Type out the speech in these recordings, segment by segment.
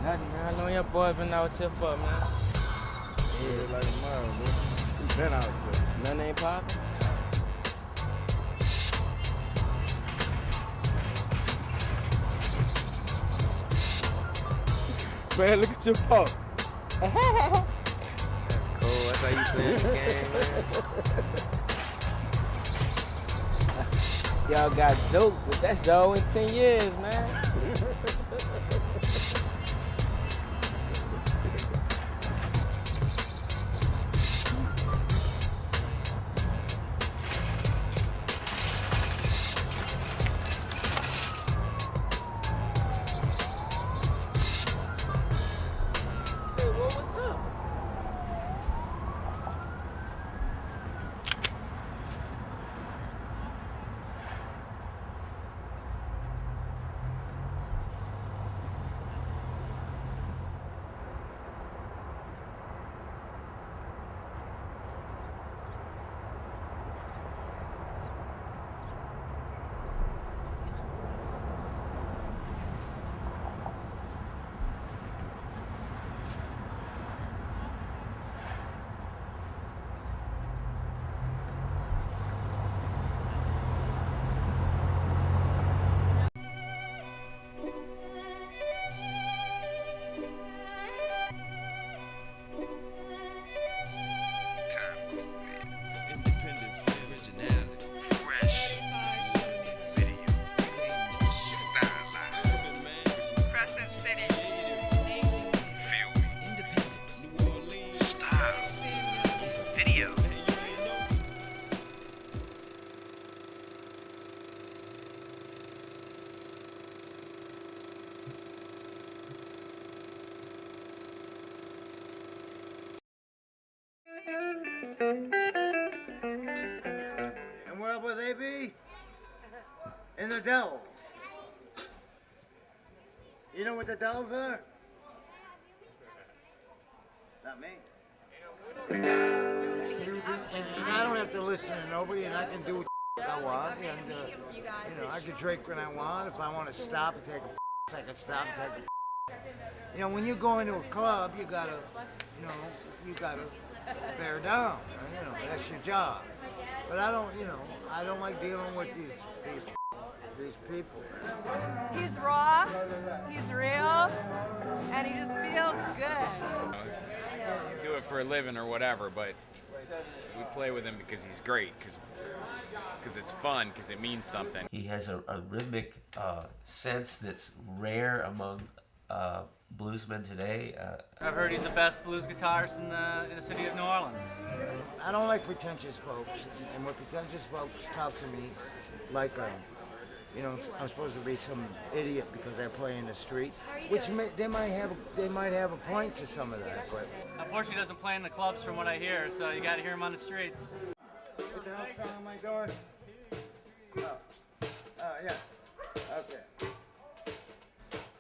Nothing, man. I know your boy been out here for, man. Yeah, like tomorrow, bro. We been out here. Nothing ain't poppin'. Man, look at your pop. That's cool. That's how you play the game, man. Y'all got jokes, but that's y'all in 10 years, man. And where will they be? In the Dells. You know what the Dells are? Not me. And I don't have to listen to nobody, and I can do what I want. And you know, I can drink when I want. If I want to stop and take a I can stop and take a You know, when you go into a club, you gotta bear down. You know, that's your job. But I don't like dealing with these people. He's raw, he's real, and he just feels good. Do it for a living or whatever, but we play with him because he's great, because it's fun, because it means something. He has a rhythmic sense that's rare among bluesmen today. I've heard he's the best blues guitarist in the city of New Orleans. I don't like pretentious folks, and when pretentious folks talk to me like I'm supposed to be some idiot because I play in the street, which they might have a point to some of that, but Unfortunately, he doesn't play in the clubs from what I hear, so you got to hear him on the streets. What the hell song am I doing? Oh, yeah. Okay.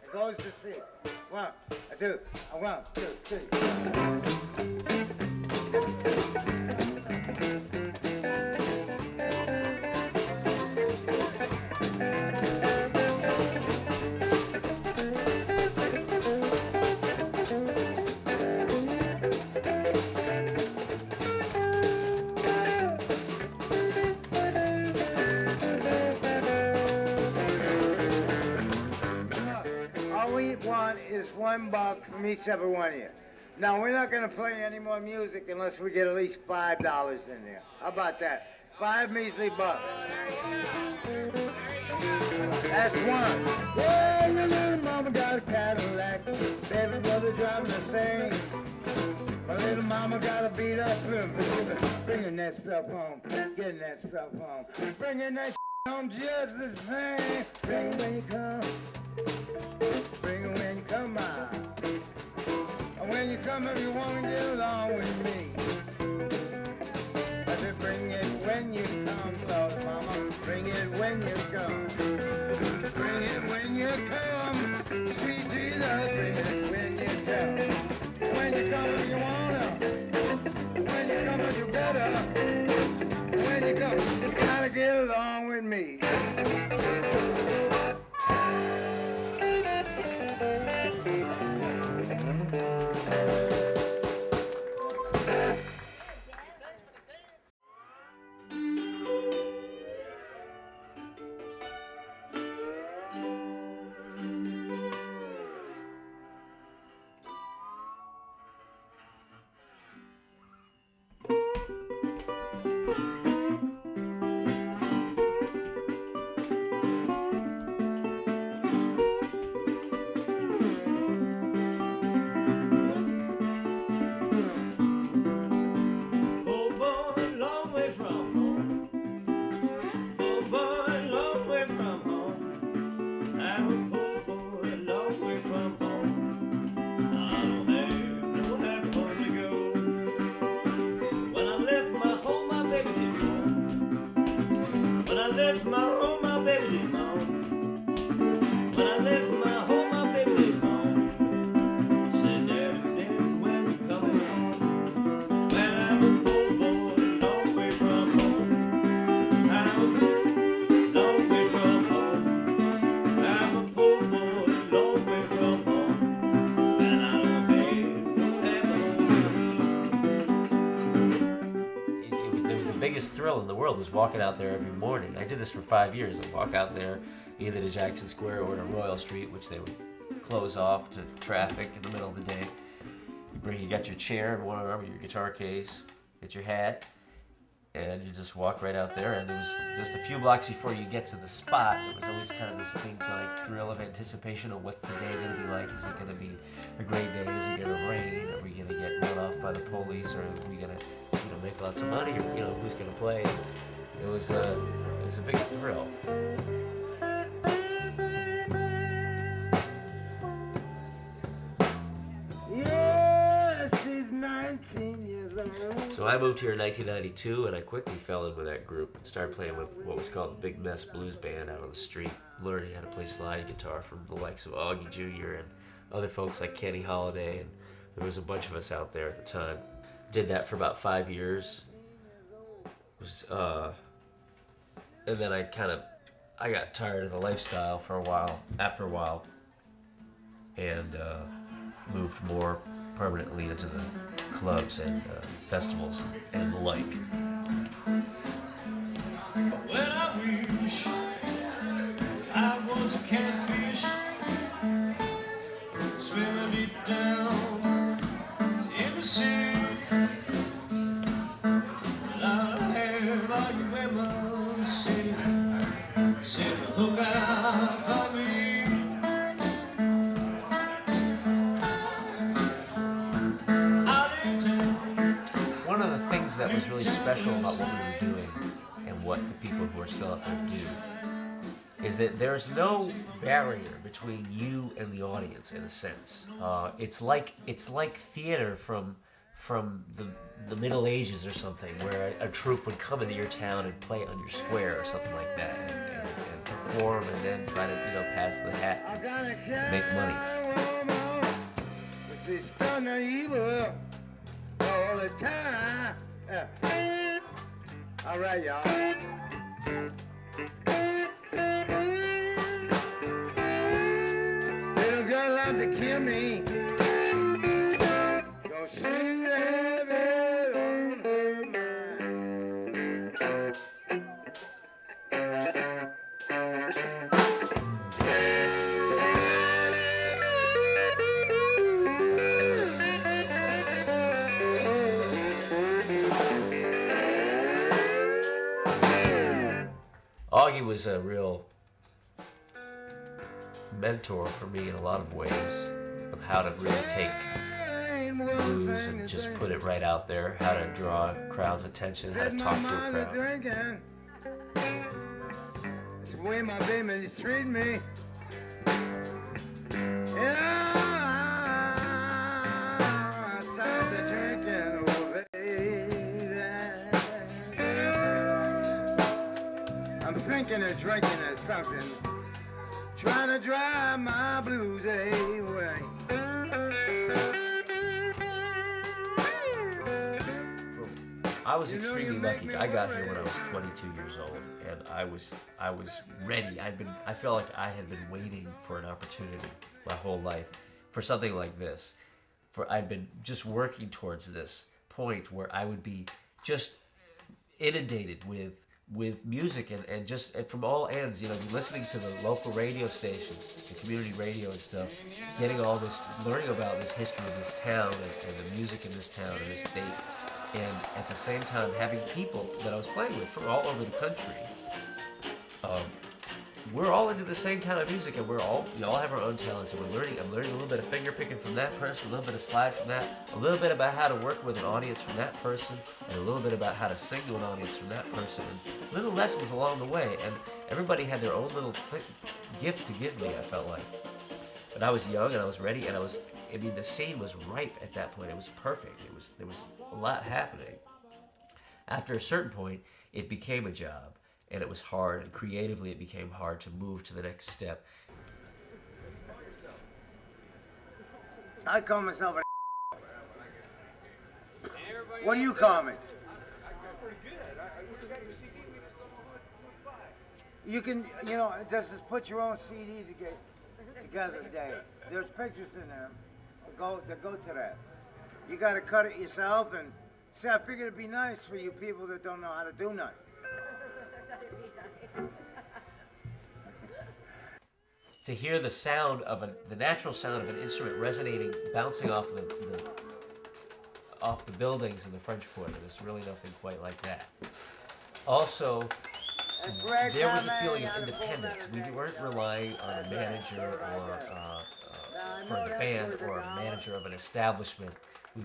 It goes to sleep. 1, 2, 1, 2, 3. Is $1 from each every one of you. Now we're not going to play any more music unless we get at least $5 in there. How about that? 5 measly bucks. That's one. Well, your little mama got a Cadillac. Baby brother driving the same. My little mama got a beat up room. Bringing that stuff home. Getting that stuff home. Bringing that home just the same. Bring it when you come. Bring it when you come out. And when you come, if you want to get along with me. I said, bring it when you come, Lord Mama. Bring it when you come. Bring it when you come. Sweet Jesus, bring it when you come. When you come, if you want to. When you come, if you better. When you come, you gotta get along with me. left my home, my baby leave my home. When I left my home, my baby leave my home. Said, Daddy, Daddy, when you coming home? Well, I'm a poor boy, long way from home. I'm a long way from home. I'm a poor boy, long way from home. And I don't have The biggest thrill in the world was walking out there every morning. I did this for 5 years. I'd walk out there either to Jackson Square or to Royal Street, which they would close off to traffic in the middle of the day. You got your chair in one arm, your guitar case, get your hat, and you just walk right out there. And it was just a few blocks before you get to the spot. There was always kind of this big thrill of anticipation of what's the day going to be like. Is it going to be a great day? Is it going to rain? Are we going to get run off by the police? Or are we going to make lots of money? Or who's going to play? It was a big thrill. Yeah, she's 19 years old. So I moved here in 1992, and I quickly fell in with that group and started playing with what was called the Big Mess Blues Band out on the street, learning how to play slide guitar from the likes of Augie Jr. and other folks like Kenny Holiday, and there was a bunch of us out there at the time. Did that for about 5 years. And then I got tired of the lifestyle after a while, and moved more permanently into the clubs and festivals and the like. Well, I wish I was a catfish swimming deep down in the sea. Lord, have all you ever seen? Said, look out for me. One of the things that was really special about what we were doing and what the people who are still out there do is that there's no barrier between you and the audience in a sense. It's like theater from the Middle Ages or something, where a troupe would come into your town and play on your square or something like that, and perform and then try to pass the hat and make money. She's done evil all the time. All right, y'all. Little girl love to kill me. Go shoot have it on her Augie was a real mentor for me in a lot of ways of how to really take blues and just put it right out there, how to draw a crowd's attention, how to talk to a crowd. It's the way my baby treat me. Yeah, I started drinking, oh baby. I'm thinking of drinking or something, trying to drive my blues away. I was extremely lucky. I got here when I was 22 years old, and I was ready. I felt like I had been waiting for an opportunity my whole life for something like this. I'd been just working towards this point where I would be just inundated with music and just from all ends, listening to the local radio stations, the community radio and stuff, getting all this, learning about this history of this town and the music in this town and this state. And at the same time, having people that I was playing with from all over the country, we're all into the same kind of music, and we all have our own talents, and I'm learning a little bit of finger picking from that person, a little bit of slide from that, a little bit about how to work with an audience from that person, and a little bit about how to sing to an audience from that person, and little lessons along the way. And everybody had their own little gift to give me, I felt like. But I was young, and I was ready, and the scene was ripe at that point. It was perfect. There was a lot happening. After a certain point, it became a job, and it was hard, and creatively it became hard to move to the next step. I call myself a What do you call me? You can, you know, just put your own CD together today. There's pictures in there that go to that. You got to cut it yourself, and see, I figured it'd be nice for you people that don't know how to do nothing. To hear the sound of the natural sound of an instrument resonating, bouncing off the buildings in the French Quarter. There's really nothing quite like that. Also, there was a feeling of independence. We weren't relying on a manager or for the band or a manager of an establishment. We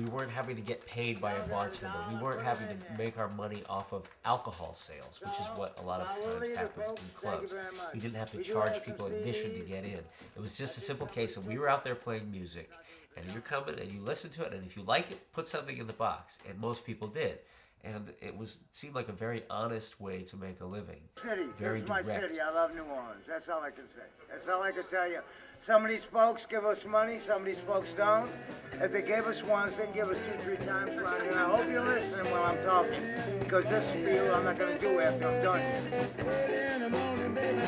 weren't having to get paid by a bartender. We weren't having to make our money off of alcohol sales, which is what a lot of times happens in clubs. We didn't have to charge people admission to get in. It was just a simple case of we were out there playing music, and you're coming and you listen to it, and if you like it, put something in the box. And most people did. And it seemed like a very honest way to make a living. Very direct. This is my city. I love New Orleans. That's all I can say. That's all I can tell you. Some of these folks give us money, some of these folks don't. If they gave us once, they can give us 2-3 times around here. I hope you're listening while I'm talking, because this is for you. I'm not going to do after I'm done. Early in the morning, baby,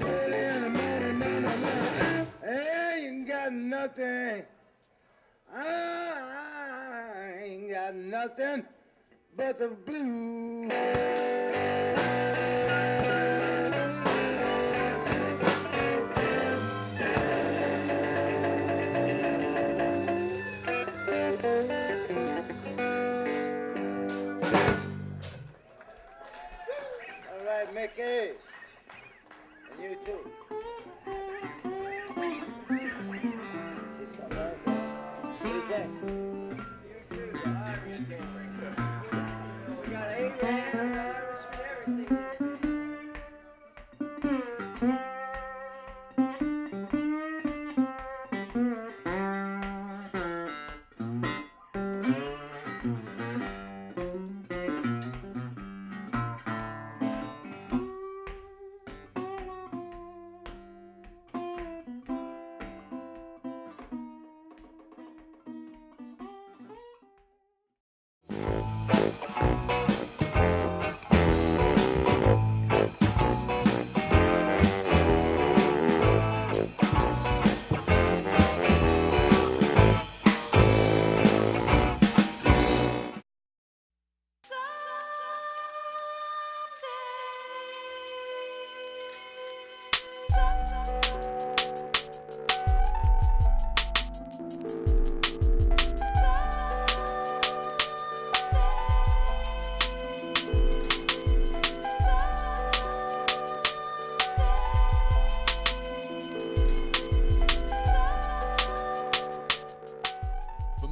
early in the morning, I ain't got nothing. I ain't got nothing but the blues. All right, Mickey. And you too. What do you think?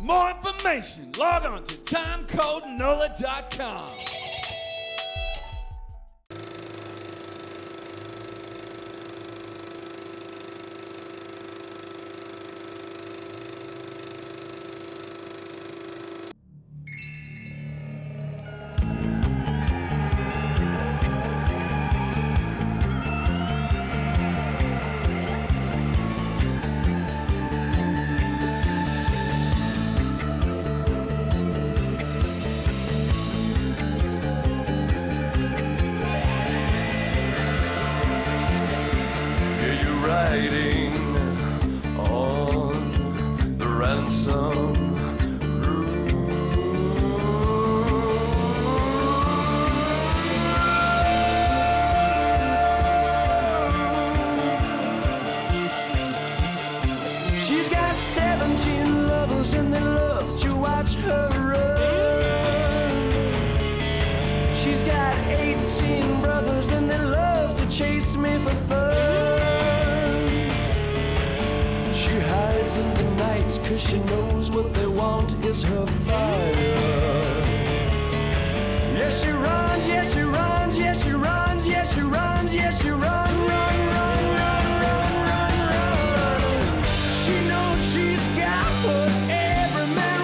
more information, log on to TimecodeNola.com. Riding on the Ransom Groove. She's got 17 lovers and they love to watch her run. She's got 18 brothers and they love to chase me for fun. In the nights, 'cause she knows what they want is her fire. Yes, she runs, yes, she runs, yes, she runs, yes, she runs, yes, she run, run, run, run, run, run, run. She knows she's got what every man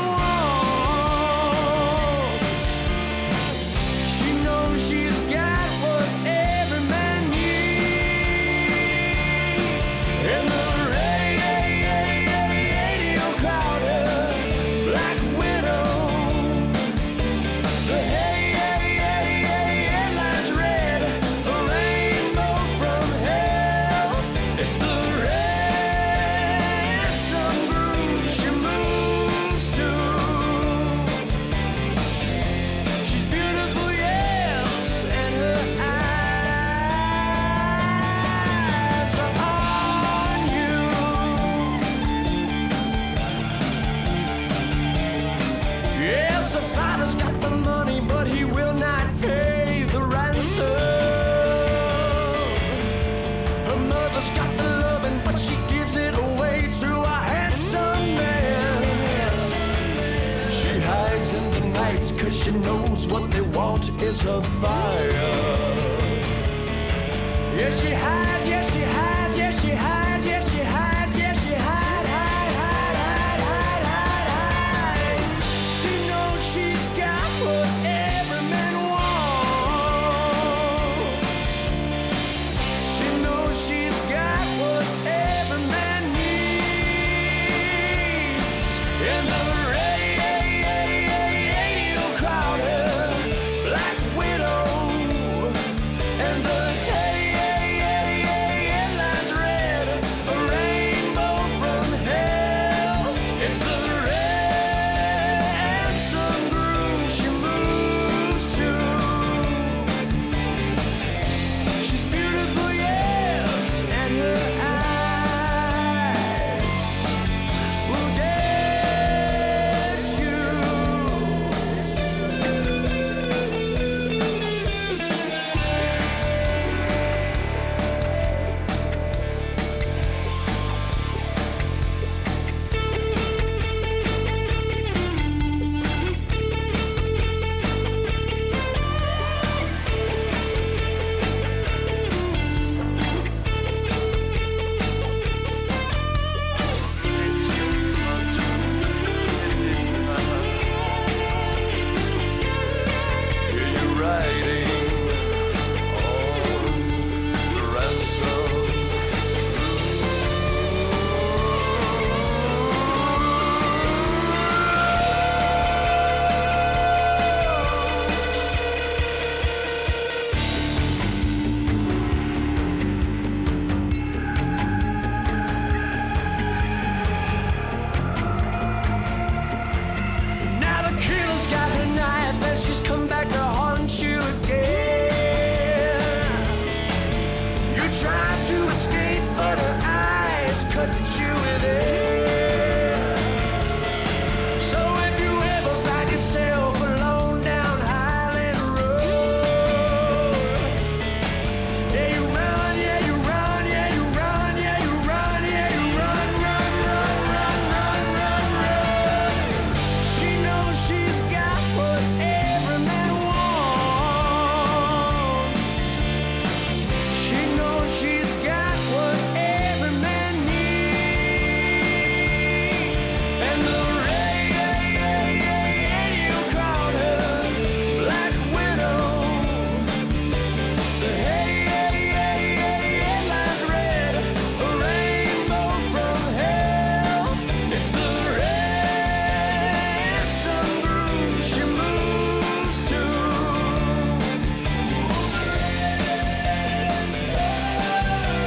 'cause she knows what they want is her fire. Yes, she hides, yes, she hides, yes, she hides, yes, she hides, yes, she hides, hides. She knows she's got what every man wants. She knows she's got what every man needs. And the radio crowd her Black Widow, and the headlines read a rainbow from hell. It's the Ransom Groove she moves to. She's beautiful, yes, and her eyes will get you. You're riding on the ransom. Now the killer's got her knife and she's come back to haunt you again. You tried to escape, but her eyes cut you within. So if you ever find yourself alone down Highland Road, yeah, you run, yeah, you run, yeah, you run, yeah, you run, yeah, you run, run, run, run, run, run, run. She knows she's got what every man wants. She knows she's got what every man needs. And the radio crowd her Black Widow. The headlines read a rainbow from hell. It's the Ransom Groove she moves to.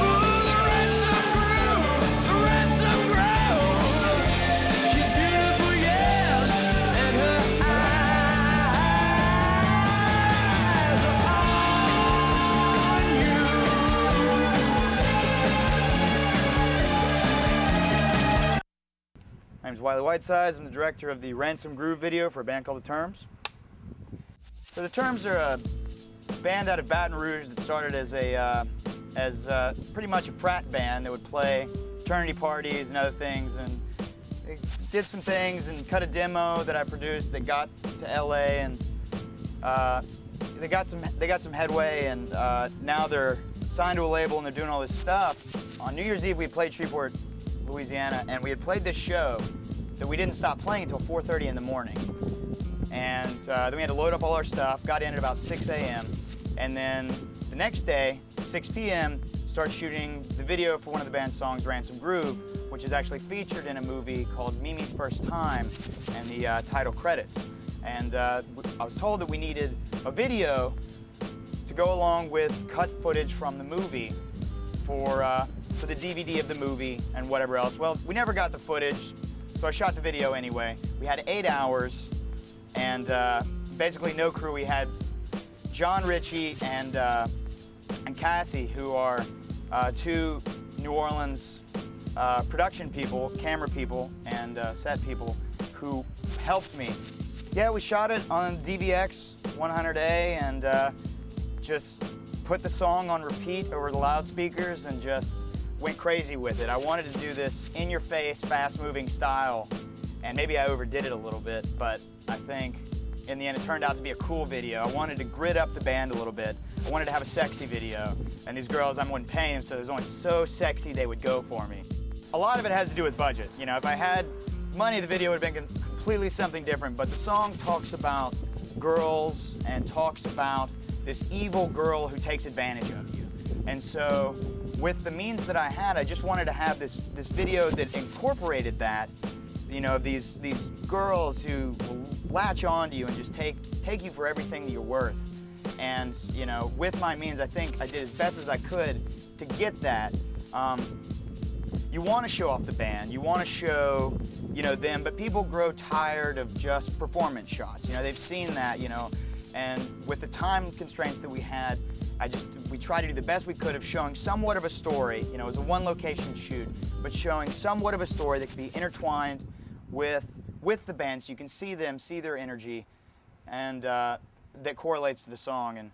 Ooh, the Ransom Groove, the Ransom Groove. She's beautiful, yes, and her eyes are on you. My name's Wylie Whitesides. I'm the director of the Ransom Groove video for a band called The Terms. So The Terms are a band out of Baton Rouge that started as pretty much a frat band that would play fraternity parties and other things. And they did some things and cut a demo that I produced that got to LA, and they got some headway, and now they're signed to a label and they're doing all this stuff. On New Year's Eve we played Shreveport, Louisiana, and we had played this show that we didn't stop playing until 4:30 in the morning. And then we had to load up all our stuff, got in at about 6 a.m. And then the next day, 6 p.m., start shooting the video for one of the band's songs, Ransom Groove, which is actually featured in a movie called Mimi's First Time, and the title credits. And I was told that we needed a video to go along with cut footage from the movie for the DVD of the movie and whatever else. Well, we never got the footage, so I shot the video anyway. We had 8 hours, and basically no crew. We had John Ritchie and Cassie, who are two New Orleans production people, camera people, and set people who helped me. Yeah, we shot it on DVX 100A and just put the song on repeat over the loudspeakers and just went crazy with it. I wanted to do this in-your-face, fast-moving style, and maybe I overdid it a little bit, but I think in the end, it turned out to be a cool video. I wanted to grit up the band a little bit. I wanted to have a sexy video. And these girls, I wouldn't pay them, so it was only so sexy they would go for me. A lot of it has to do with budget. You know, if I had money, the video would have been completely something different. But the song talks about girls and talks about this evil girl who takes advantage of you. And so with the means that I had, I just wanted to have this video that incorporated that, you know, these girls who will latch on to you and just take you for everything that you're worth. And, you know, with my means, I think I did as best as I could to get that. You want to show off the band, you want to show, you know, them, but people grow tired of just performance shots. You know, they've seen that, you know, and with the time constraints that we had, we tried to do the best we could of showing somewhat of a story. You know, it was a one-location shoot, but showing somewhat of a story that could be intertwined with the band, so you can see them, see their energy, and that correlates to the song. And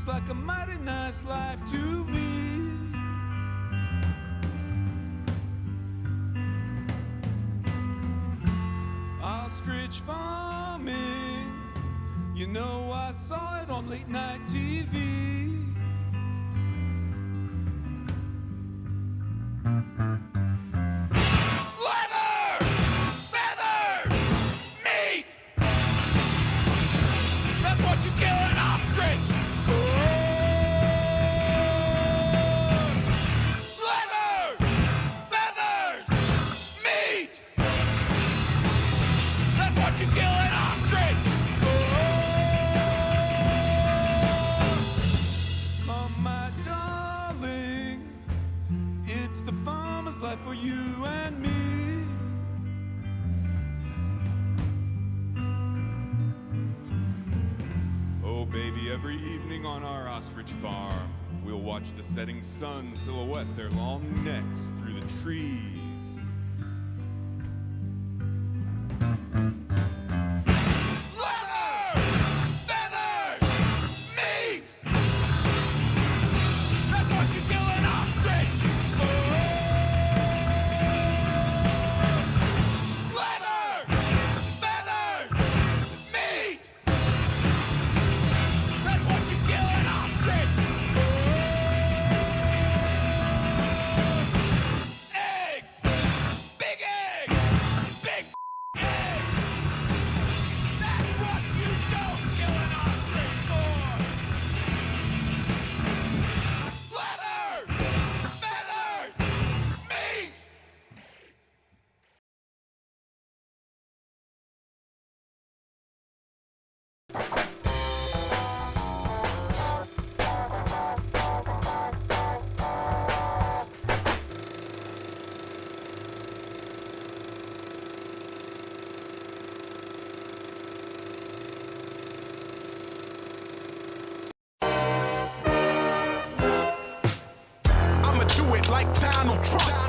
like a mighty nice life to me. Ostrich farming, you know I saw it on late night TV. Leather, feathers, meat. That's what you kill an ostrich. For you and me. Oh baby, every evening on our ostrich farm, we'll watch the setting sun silhouette their long necks through the trees.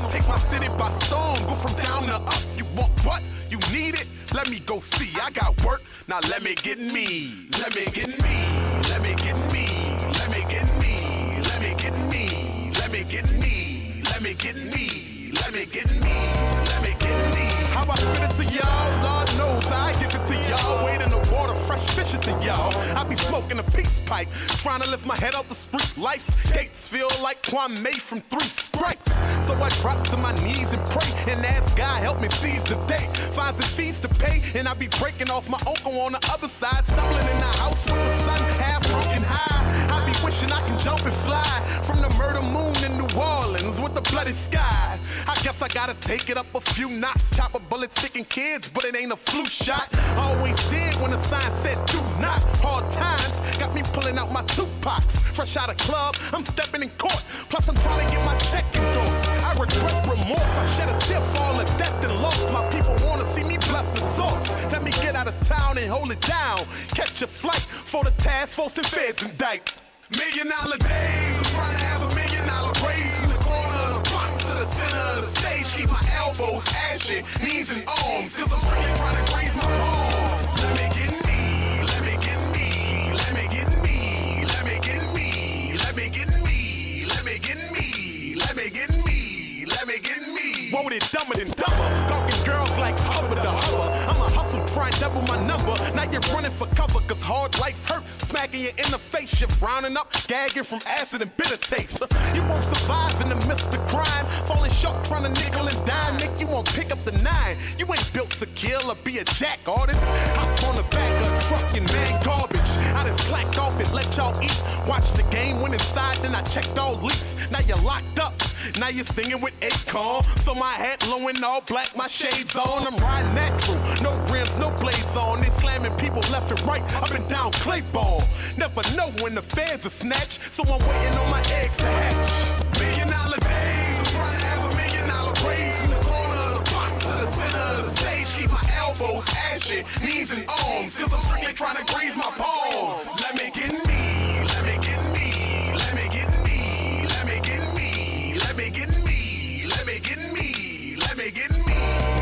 Take my city by storm, go from down to up. You want what? You need it? Let me go see. I got work, now let me get me. Let me get me. Let me get me. Let me get me. Let me get me. Let me get me. Let me get me. Let me get me. Let me get me. How I spit it to y'all, Lord knows I give it to y'all. Wade in the water, fresh fishing to y'all. I be smoking a peace pipe, trying to lift my head out the street. Life's gates feel like Kwame from 3 Strikes. So I drop to my knees and pray and ask God help me seize the day. Find deposit fees to pay, and I be breaking off my uncle on the other side, stumbling in the house with the sun half drunk and high. I be wishing I can jump and fly from the murder moon in New Orleans with the bloody sky. I guess I gotta take it up a few knots, chop a bullet sticking kids, but it ain't a flu shot. I always did when the sign said do not. Hard times got me pulling out my Tupacs. Fresh out of club, I'm stepping in court. Plus I'm trying to get my check endorsed. I regret remorse. I shed a tear for all the death and loss. My people wanna see me bless the sorts. Let me get out of town and hold it down. Catch a flight for the task force and feds indict. $1 million days, I'm trying to have $1 million raise from the corner of the block to the center of the stage. Keep my elbows ashy, knees and arms, cause I'm strictly trying to graze my balls. Let me get me, let me get me, let me get me, let me get me, let me get me, let me get me, let me get me, let me get me. Whoa, they dumber than dumber, talking girls like hubba the hubba. I'm a hustle, try and double my number. Now you're running for cover, cause hard life hurt. Smacking you in the face, you're frowning up, gagging from acid and bitter taste. You won't survive in the midst of crime. Falling short, trying to nickel and dime. Make you won't pick up the 9. You ain't built to kill or be a jack artist. Hop on the back of a truck and man garbage. I done flacked off and let y'all eat. Watch the game, went inside, then I checked all leaks. Now you're locked up, now you're singing with Akon. So my hat low and all black, my shades on. I'm riding natural, no rims, no blades on. They slamming people left and right, up and down Clayball. Never know when the feds are snatched, so I'm waiting on my eggs to hatch. $1 million days, I'm trying to have $1 million raise from the corner of the block to the center of the stage. Keep my elbows ashy, knees and arms, cause I'm strictly trying to graze my palms. Let me get me, let me get me, let me get me, let me get me, let me get me, let me get me, let me get me,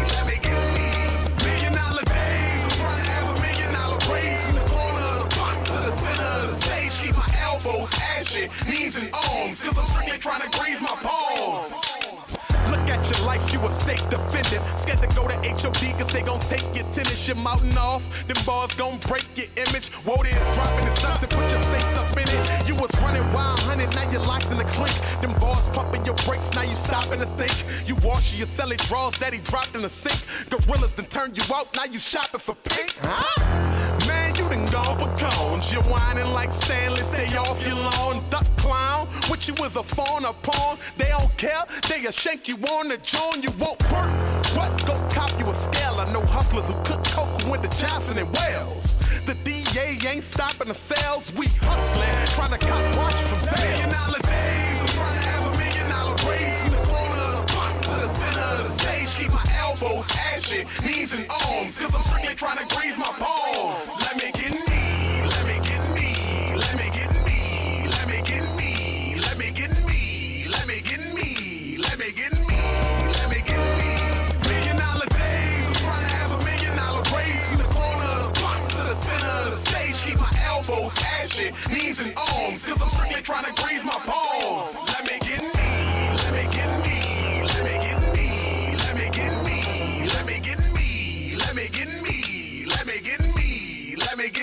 let me get me. $1 million days, I'm trying to have $1 million raise from the corner of the block to the center of the stage. Keep my elbows ashy, knees and arms, cause I'm strictly trying to graze my palms. Look at your life, you a state defendant. Scared to go to HOD cause they gon' take your tennis, your mountain off. Them bars gon' break your image. Whoa, is dropping the stunts and put your face up in it. You was running wild, honey, now you're locked in the clink. Them bars pumping your brakes, now you stopping to think. You wash your celly drawers that he dropped in the sink. Gorillas done turned you out, now you shopping for pink, huh? Man, you done gone but cones. You're whining like Stanley, stay off your lawn. Duck clown, what you is a fawn or pawn? They don't care, they'll shank you on the joint. You won't work, what? Go cop you a scale. I know hustlers who cook coke who went to Johnson and Wells. The DA ain't stopping the sales, we hustling, trying to cop watch from sales. $1 million days, I'm trying to have $1 million raise from the corner of the block to the center of the stage. Keep my elbows ashy, knees and arms, cause I'm strictly trying to graze my palms. Let me get me, let me get me, let me get me, let me get me, let me get me, let me get me, let me get me, let me get me. $1 million days, I'm trying to have $1 million raise from the corner of the block to the center of the stage. Keep my elbows ashy, knees and arms, cause I'm strictly trying to graze my palms. Let me get me, let me get me, let me get me, let me get me, let me get me, let me get me, let me get me, let me get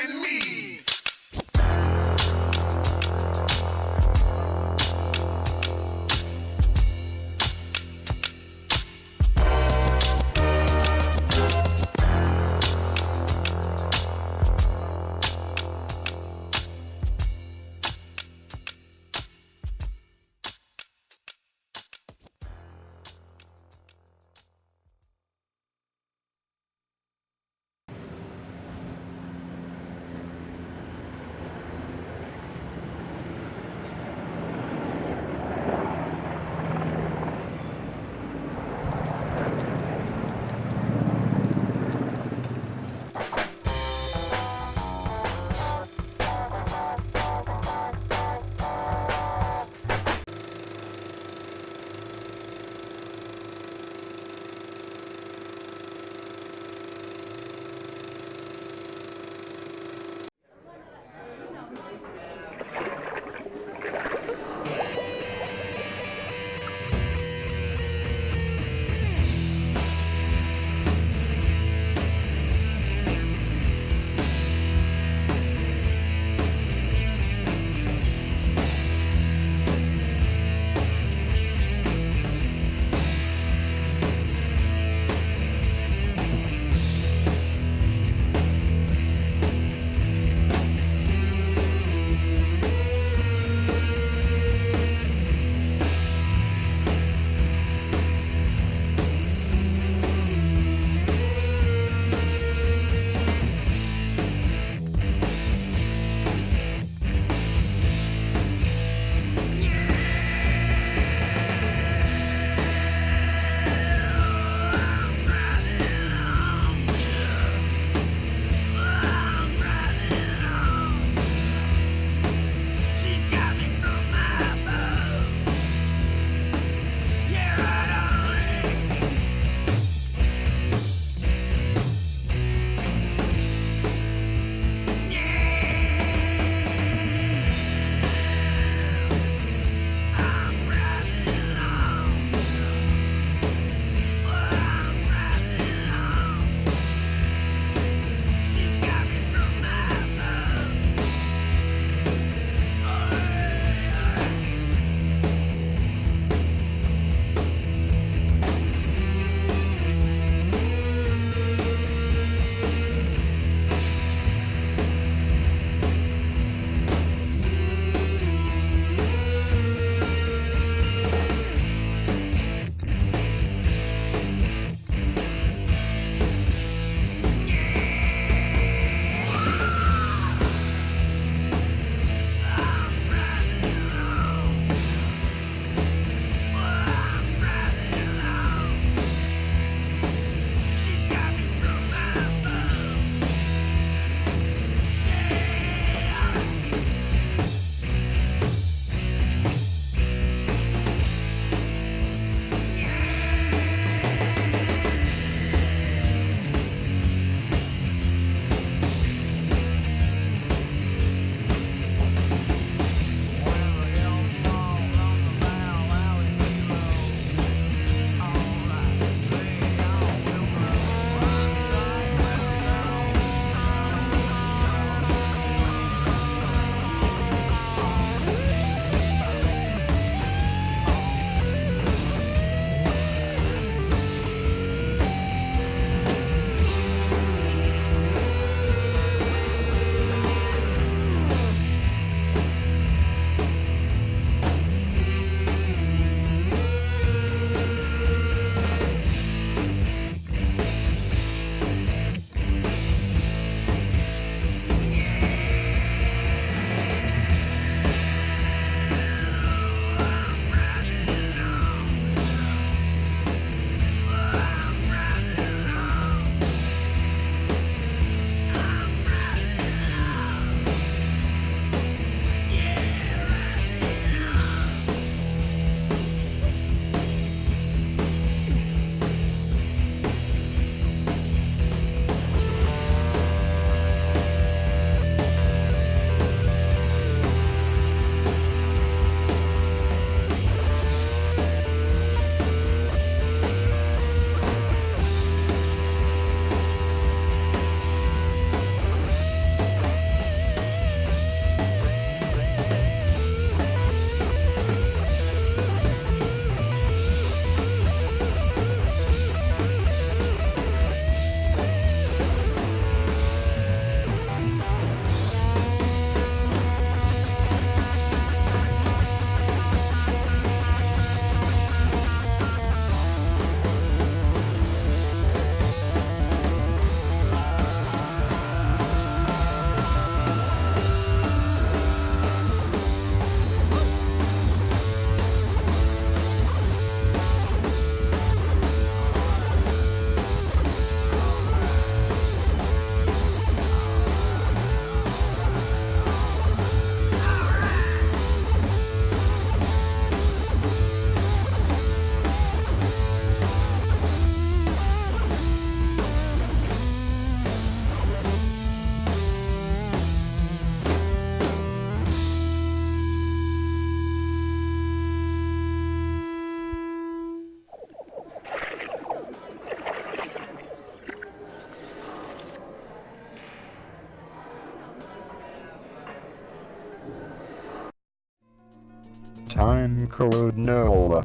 Timecode Nola.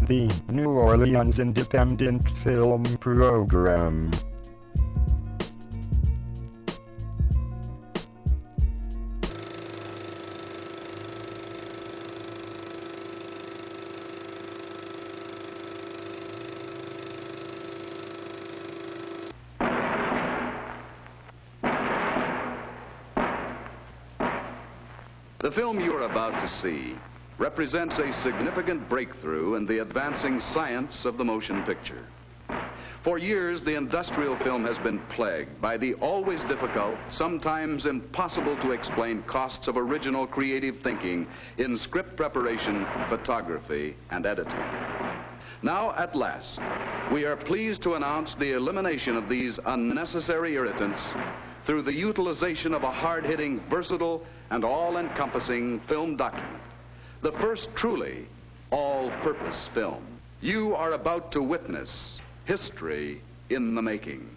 The New Orleans Independent Film Program. The film you're about to see represents a significant breakthrough in the advancing science of the motion picture. For years, the industrial film has been plagued by the always difficult, sometimes impossible to explain costs of original creative thinking in script preparation, photography, and editing. Now, at last, we are pleased to announce the elimination of these unnecessary irritants through the utilization of a hard-hitting, versatile, and all-encompassing film document. The first truly all-purpose film. You are about to witness history in the making.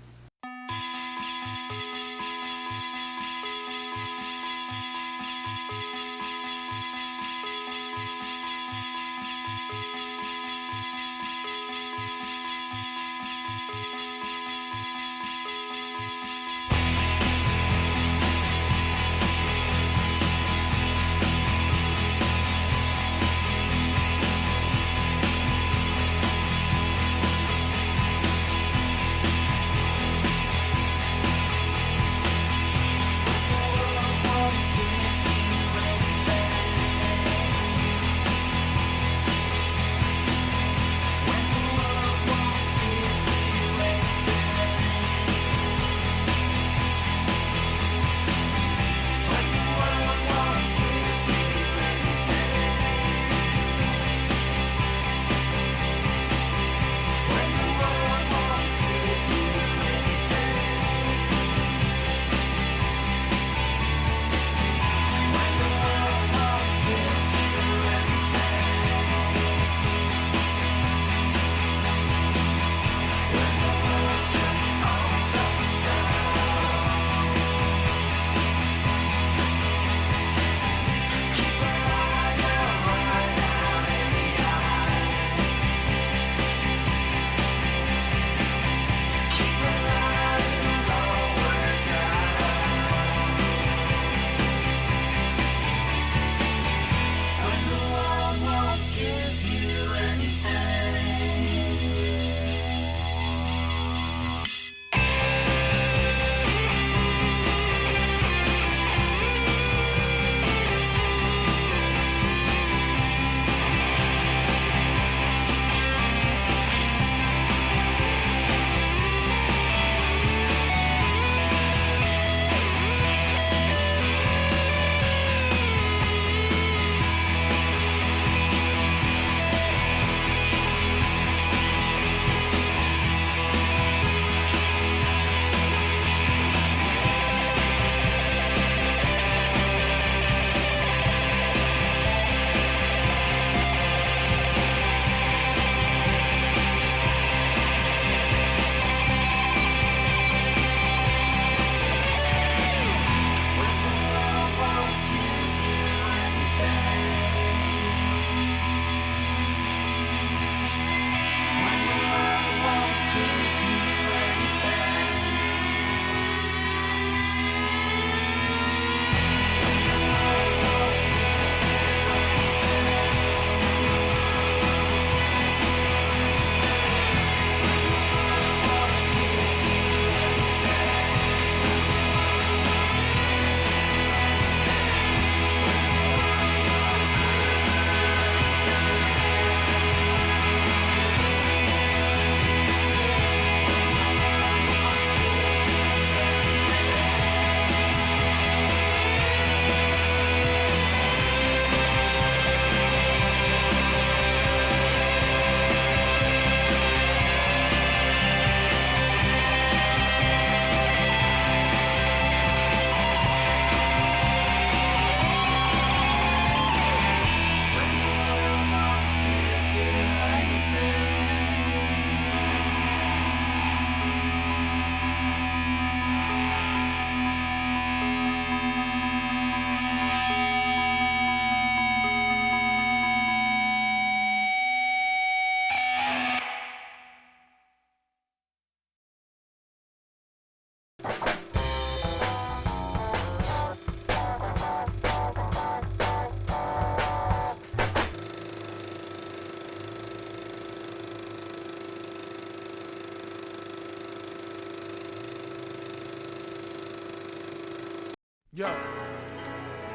Yo,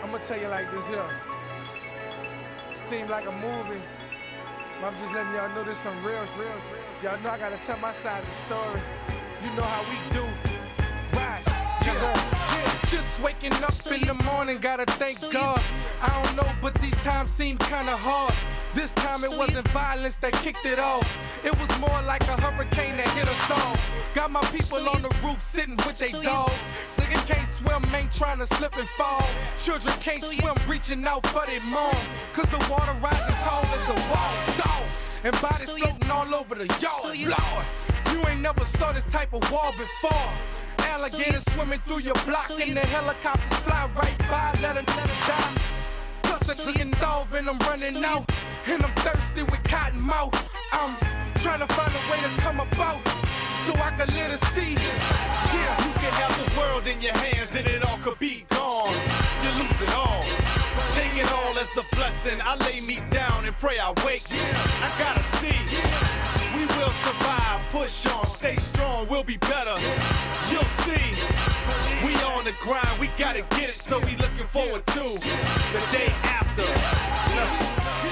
I'm gonna tell you like this here. Seem like a movie, but I'm just letting y'all know this some real. Y'all know I gotta tell my side of the story. You know how we do. Right, Just waking up in the morning, gotta thank God. I don't know, but these times seem kinda hard. This time it wasn't violence that kicked it off. It was more like a hurricane that hit us all. Got my people on the roof sitting with their dogs. Niggas can't swim, ain't trying to slip and fall. Children can't swim, reaching out for their moms. Cause the water rising tall as the wall, dog. And bodies floating all over the yard, Lord. You ain't never saw this type of wall before. Alligators swimming through your block and the helicopters fly right by, let them die. Plus I'm getting starved and I'm running out. And I'm thirsty with cotton mouth. I'm trying to find a way to come about so I can live to see. Yeah, you can have the world in your hands and it all could be gone. You lose it all. Take it all as a blessing. I lay me down and pray I wake. I gotta see. We will survive, push on, stay strong, we'll be better. You'll see. We on the grind, we gotta get it, so we looking forward to the day after.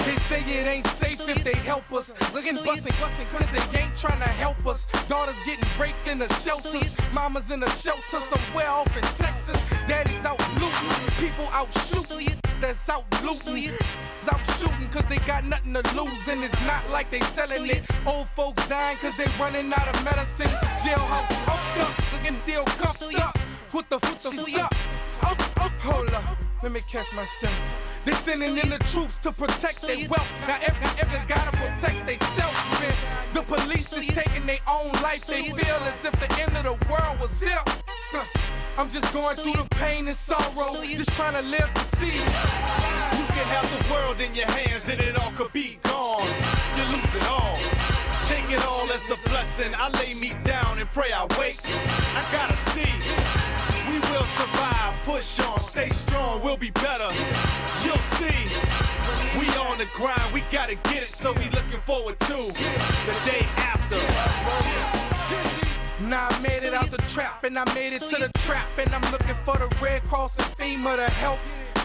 They say it ain't safe if they help us. Looking busting, cause they ain't trying to help us. Daughters getting raped in the shelters. Mamas in the shelter somewhere off in Texas. Daddy's out looting. People out shooting. That's out looting. Out shooting cause they got nothing to lose. And it's not like they telling it. Old folks dying cause they running out of medicine. Jailhouse upped up. Looking deal cuffed up. What the fuck up? Hold up. Let me catch myself. They sending in the troops to protect their wealth. Now every gotta protect themselves, man. The police is taking their own life. They feel as if the end of the world was here. I'm just going through the pain and sorrow, just trying to live to see. You can have the world in your hands and it all could be gone. You lose it all. Take it all as a blessing. I lay me down and pray I wake. I gotta see. We will survive, push on, stay strong, we'll be better. You'll see. We on the grind, we gotta get it, so we looking forward to the day after. Now I made it out the trap and I made it to the trap and I'm looking for the Red Cross and FEMA to help.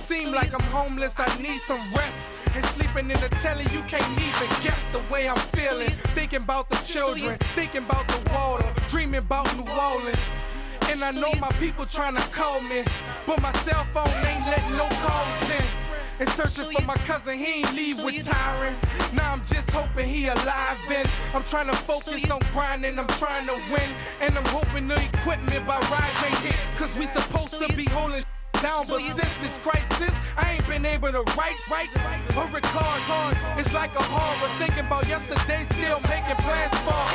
Seem like I'm homeless, I need some rest. And sleeping in the telly, you can't even guess the way I'm feeling. Thinking about the children, thinking about the water, dreaming about New Orleans. And I know my people trying to call me, but my cell phone ain't letting no calls in. And searching for my cousin, he ain't leave with Tyron. Now I'm just hoping he alive, and I'm trying to focus on grinding, I'm trying to win. And I'm hoping the equipment by Ride ain't hit, cause we supposed to be holding down. But since this crisis, I ain't been able to write or record. It's like a horror, thinking about yesterday, still making plans for.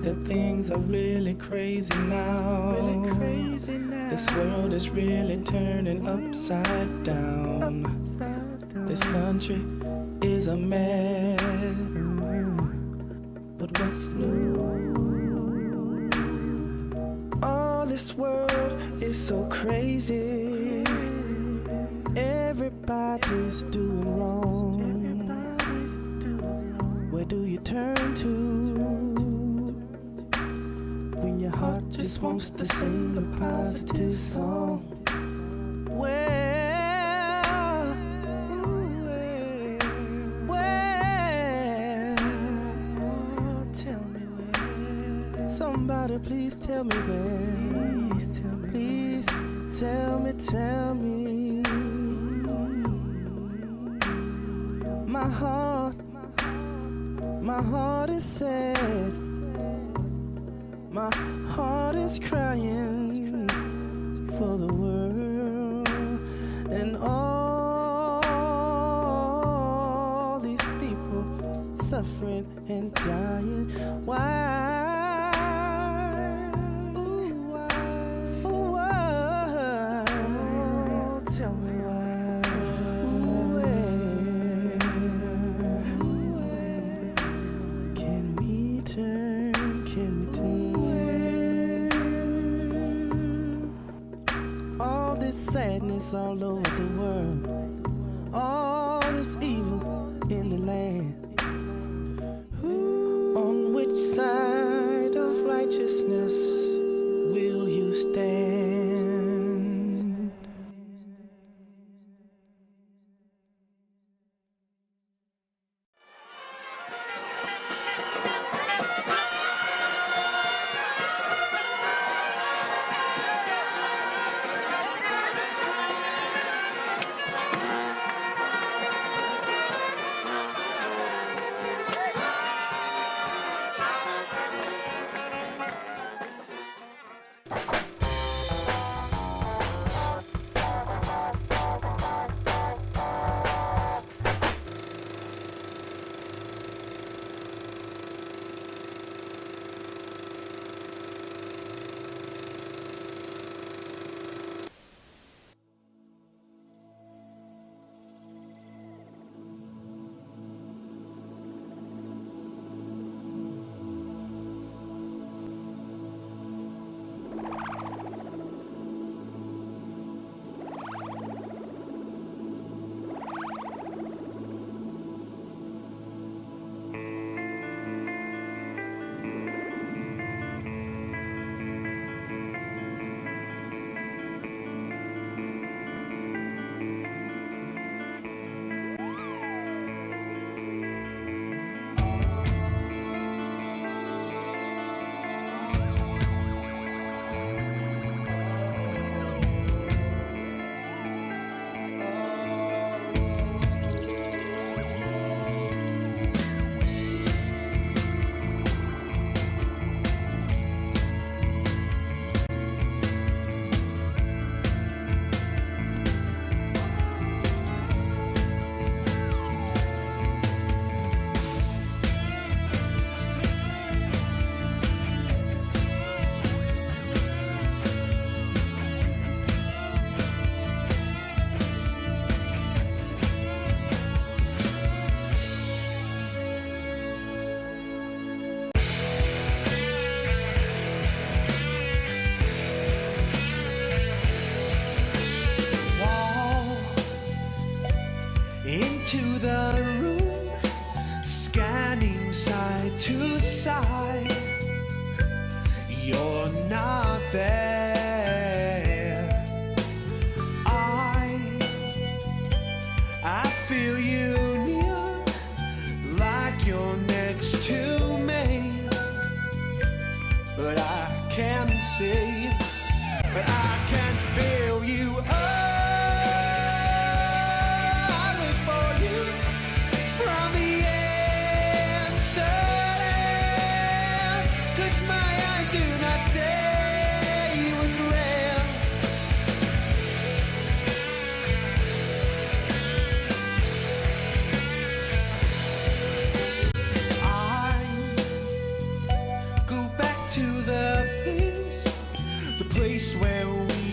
That things are really crazy now. This world is really turning upside down. This country is a mess. But what's new? Oh, this world is so crazy. Everybody's doing wrong. Where do you turn to? When your heart just wants to sing a positive song. Well, tell me where. Somebody please tell me where. Please tell me. My heart is sad. My heart is crying for the world and all these people suffering and dying. Why? Ooh, why? Oh, why? Tell me why. Can we turn? Can we turn? All this sadness all over the world, all this evil in the land. On which side of righteousness will you stand? Into the room, scanning side to side. You're not there. I feel you near, like you're next to me. But I can't see, but I can feel you. Where we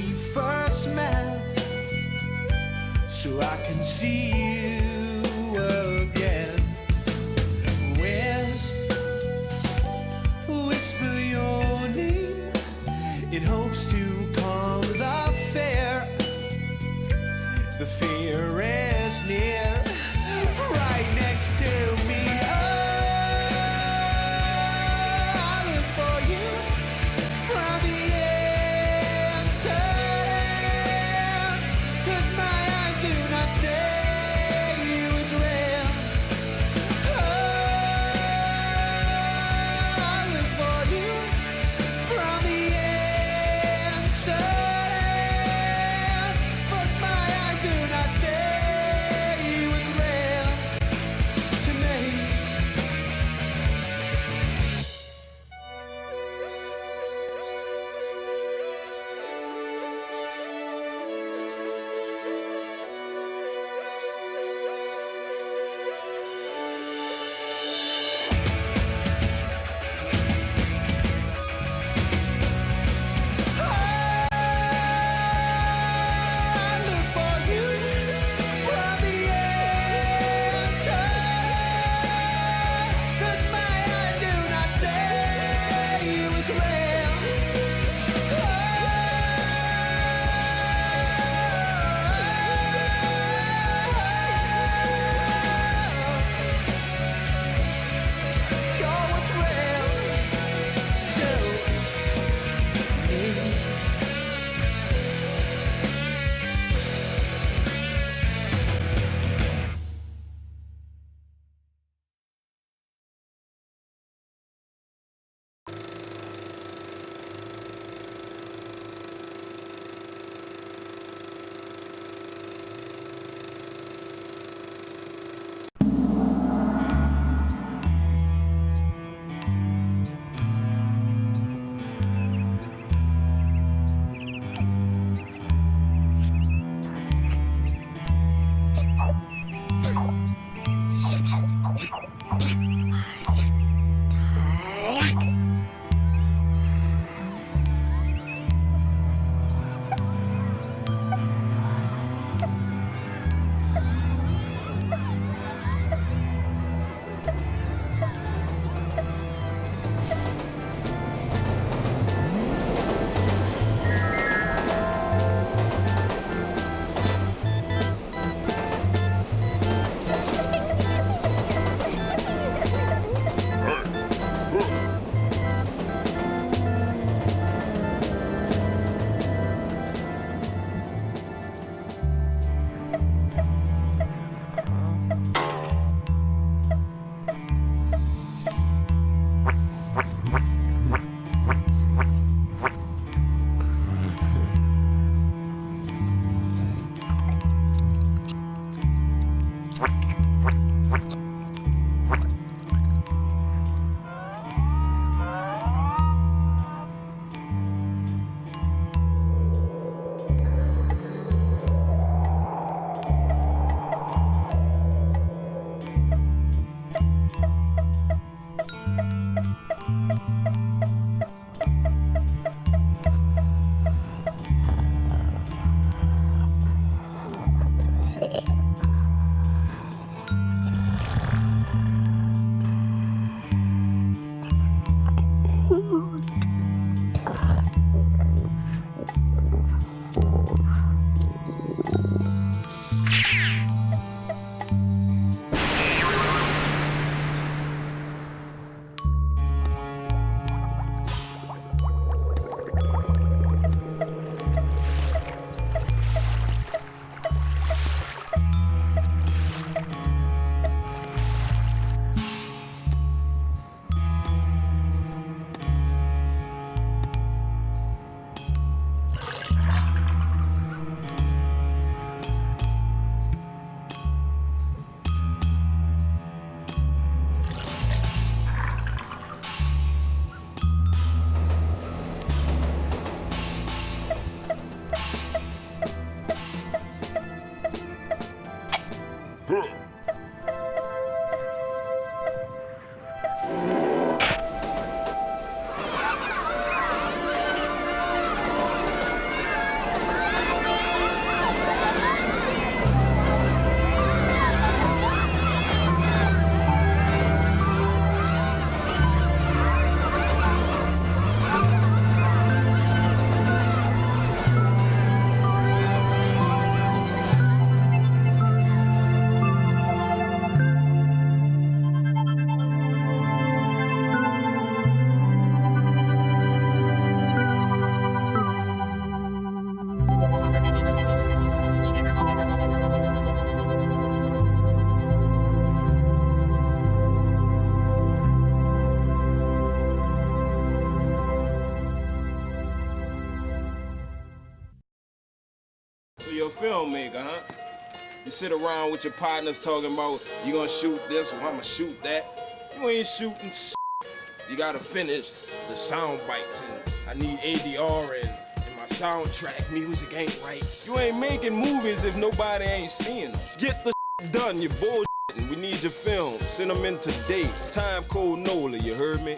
filmmaker, huh? You sit around with your partners talking about you gonna shoot this or I'ma shoot that. You ain't shooting shit. You gotta finish the sound bites and I need ADR and my soundtrack music ain't right. You ain't making movies if nobody ain't seeing them. Get the done, you bullshitting. We need your film. Send them in today. Timecode Nola, you heard me?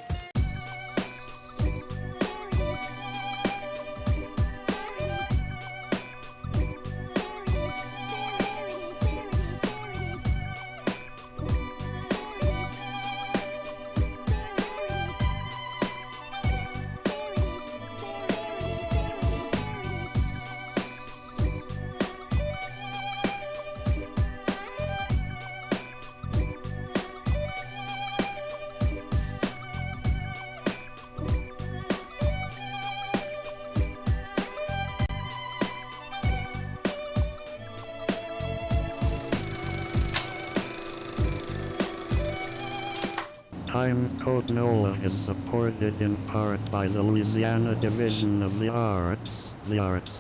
Timecode Nola is supported in part by the Louisiana Division of the Arts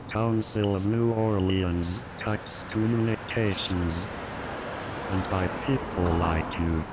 Council of New Orleans, Cox Communications, and by people like you.